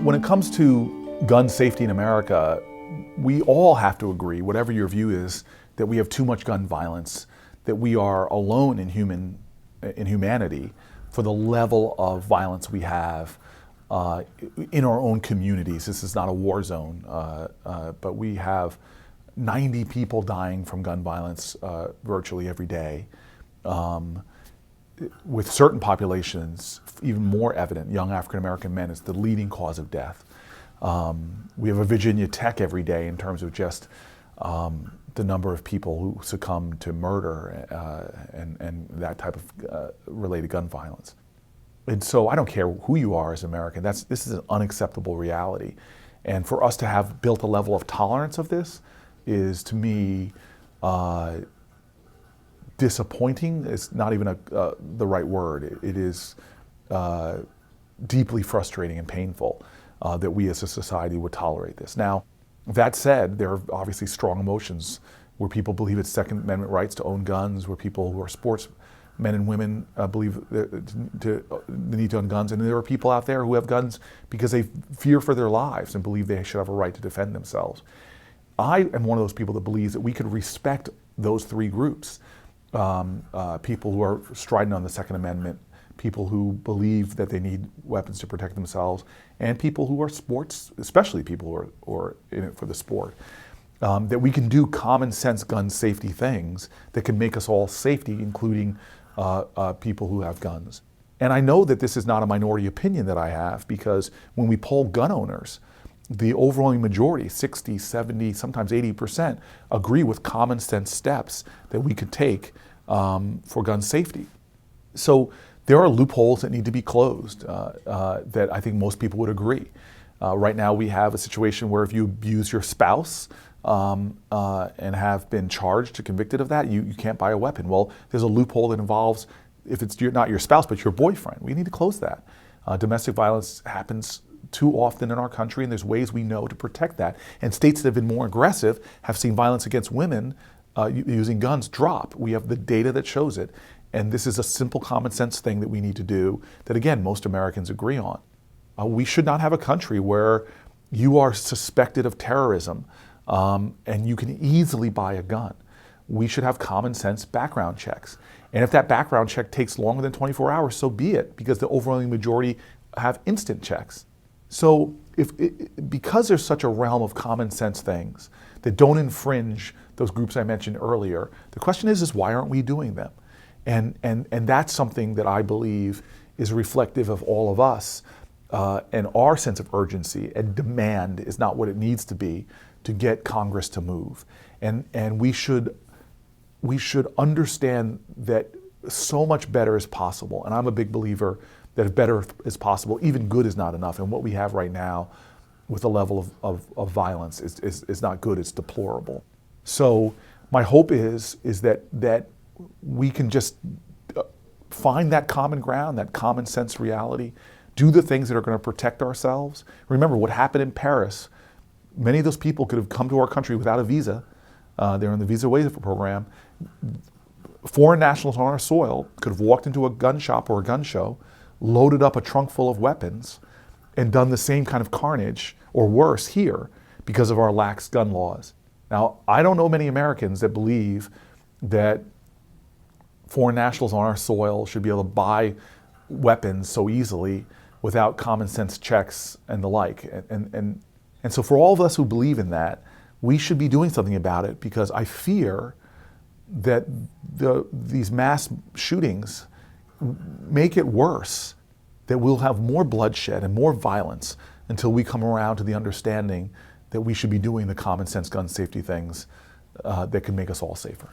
When it comes to gun safety in America, we all have to agree, whatever your view is, that we have too much gun violence, that we are alone in humanity for the level of violence we have in our own communities. This is not a war zone, but we have 90 people dying from gun violence virtually every day. With certain populations, even more evident, young African American men is the leading cause of death. We have a Virginia Tech every day in terms of just the number of people who succumb to murder and that type of related gun violence. And so I don't care who you are as an American, this is an unacceptable reality. And for us to have built a level of tolerance of this is, to me, disappointing. It's not even the right word. It is deeply frustrating and painful that we as a society would tolerate this. Now, that said, there are obviously strong emotions where people believe it's Second Amendment rights to own guns, where people who are sportsmen and women believe the need to own guns, and there are people out there who have guns because they fear for their lives and believe they should have a right to defend themselves. I am one of those people that believes that we could respect those three groups. People who are strident on the Second Amendment, people who believe that they need weapons to protect themselves, and people who are sports, especially people who are in it for the sport. That we can do common sense gun safety things that can make us all safety, including people who have guns. And I know that this is not a minority opinion that I have, because when we poll gun owners, the overwhelming majority, 60, 70, sometimes 80%, agree with common sense steps that we could take for gun safety. So there are loopholes that need to be closed that I think most people would agree. Right now we have a situation where if you abuse your spouse and have been charged or convicted of that, you can't buy a weapon. Well, there's a loophole that involves, if it's not your spouse but your boyfriend. We need to close that. Domestic violence happens too often in our country, and there's ways we know to protect that. And states that have been more aggressive have seen violence against women using guns drop. We have the data that shows it. And this is a simple common sense thing that we need to do that, again, most Americans agree on. We should not have a country where you are suspected of terrorism and you can easily buy a gun. We should have common sense background checks. And if that background check takes longer than 24 hours, so be it, because the overwhelming majority have instant checks. So because there's such a realm of common sense things that don't infringe those groups I mentioned earlier, the question is why aren't we doing them? And that's something that I believe is reflective of all of us, and our sense of urgency and demand is not what it needs to be to get Congress to move. And we should understand that so much better is possible. And I'm a big believer that if better is possible, even good is not enough. And what we have right now with the level of violence is not good, it's deplorable. So my hope is that we can just find that common ground, that common sense reality, do the things that are going to protect ourselves. Remember what happened in Paris. Many of those people could have come to our country without a visa. They're in the visa waiver program. Foreign nationals on our soil could have walked into a gun shop or a gun show, loaded up a trunk full of weapons, and done the same kind of carnage, or worse, here, because of our lax gun laws. Now, I don't know many Americans that believe that foreign nationals on our soil should be able to buy weapons so easily without common sense checks and the like. And so for all of us who believe in that, we should be doing something about it, because I fear that these mass shootings make it worse, that we'll have more bloodshed and more violence until we come around to the understanding that we should be doing the common sense gun safety things that can make us all safer.